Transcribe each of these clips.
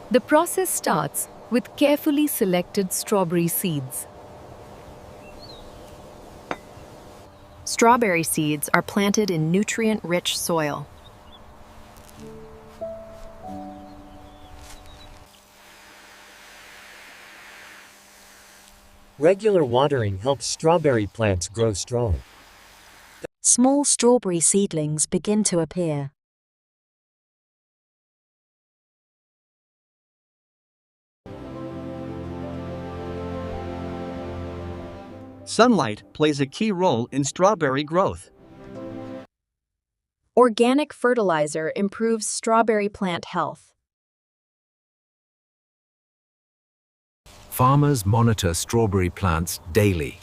The process starts with carefully selected strawberry seeds. Strawberry seeds are planted in nutrient-rich soil. Regular watering helps strawberry plants grow strong. Small strawberry seedlings begin to appear. Sunlight plays a key role in strawberry growth. Organic fertilizer improves strawberry plant health. Farmers monitor strawberry plants daily.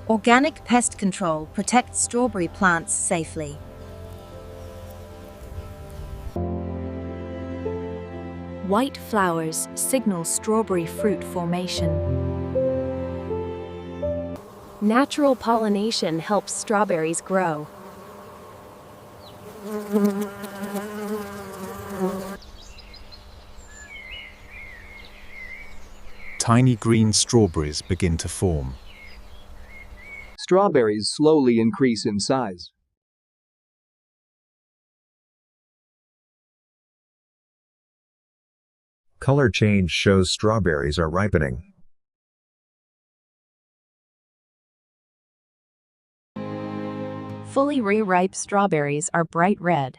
Organic pest control protects strawberry plants safely. White flowers signal strawberry fruit formation. Natural pollination helps strawberries grow. Tiny green strawberries begin to form. Strawberries slowly increase in size. Color change shows strawberries are ripening. Fully ripe strawberries are bright red.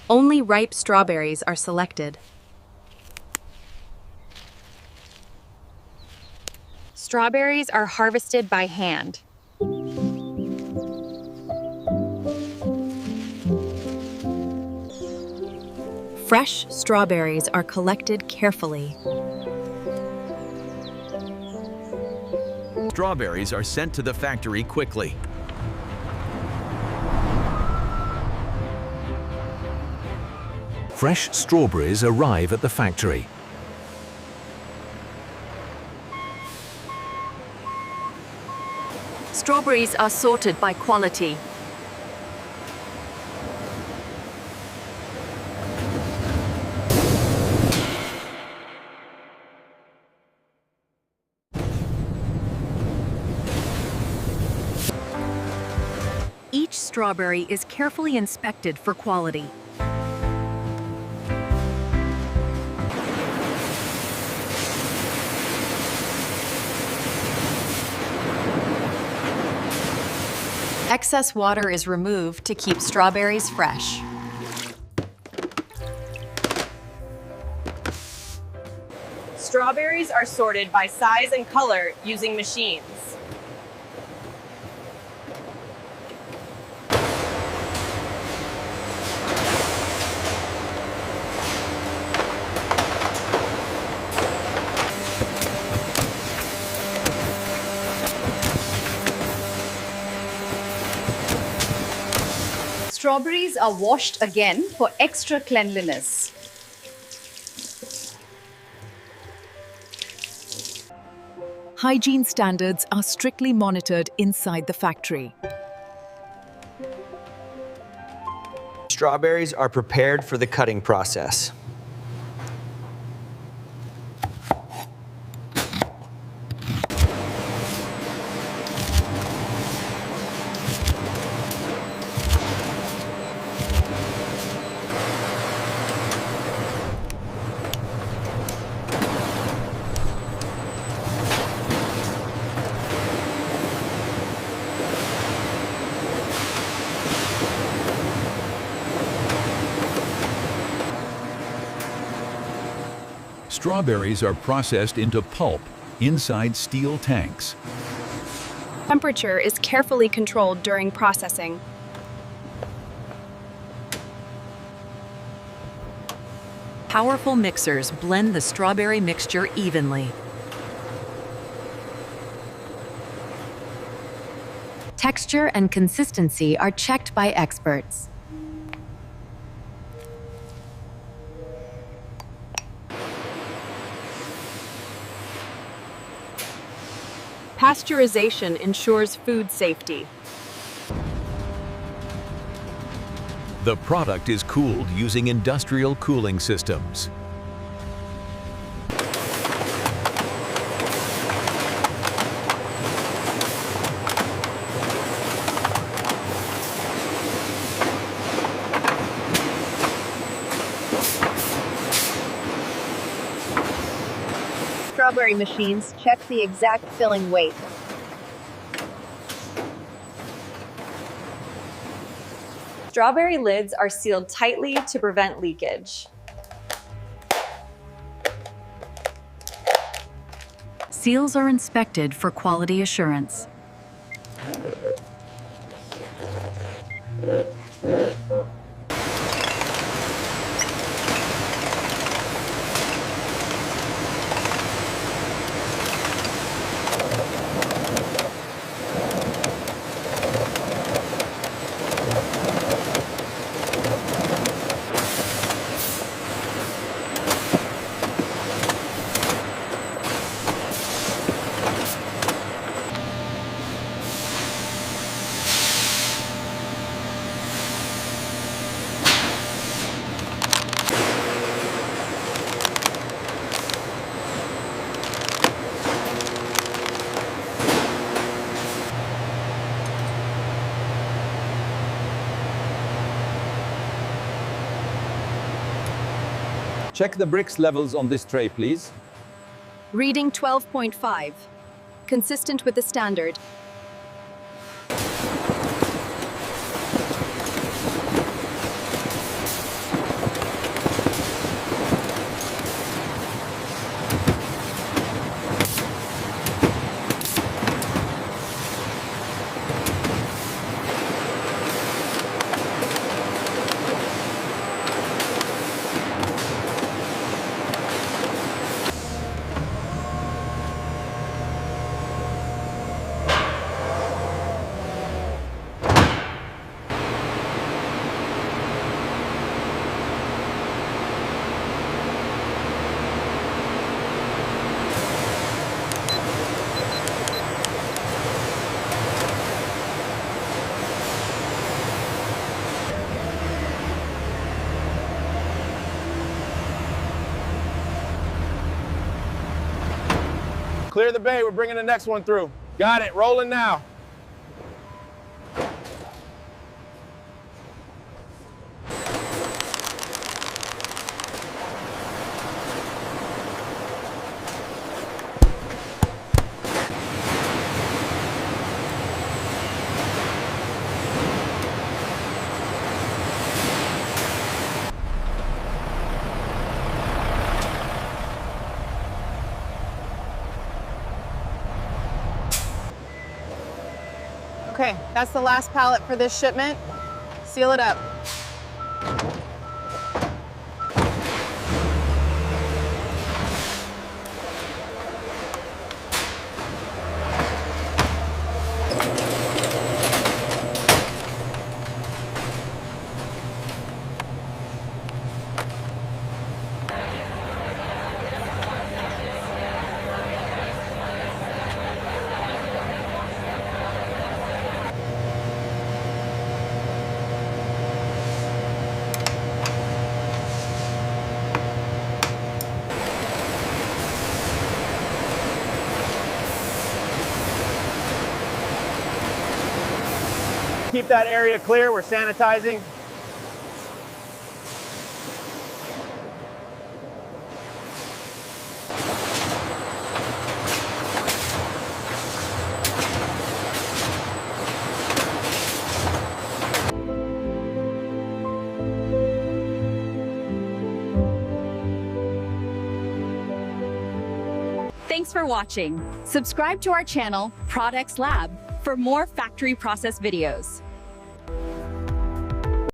Only ripe strawberries are selected. Strawberries are harvested by hand. Fresh strawberries are collected carefully. Strawberries are sent to the factory quickly. Fresh strawberries arrive at the factory. Strawberries are sorted by quality. Each strawberry is carefully inspected for quality. Excess water is removed to keep strawberries fresh. Strawberries are sorted by size and color using machines. Strawberries are washed again for extra cleanliness. Hygiene standards are strictly monitored inside the factory. Strawberries are prepared for the cutting process. Strawberries are processed into pulp inside steel tanks. Temperature is carefully controlled during processing. Powerful mixers blend the strawberry mixture evenly. Texture and consistency are checked by experts. Pasteurization ensures food safety. The product is cooled using industrial cooling systems. Strawberry machines check the exact filling weight. Strawberry lids are sealed tightly to prevent leakage. Seals are inspected for quality assurance. Check the bricks levels on this tray, please. Reading 12.5. Consistent with the standard. Clear the bay, we're bringing the next one through. Got it, rolling now. Okay, that's the last pallet for this shipment. Seal it up. Keep that area clear, we're sanitizing. Thanks for watching. Subscribe to our channel, Prodx Lab, for more factory process videos.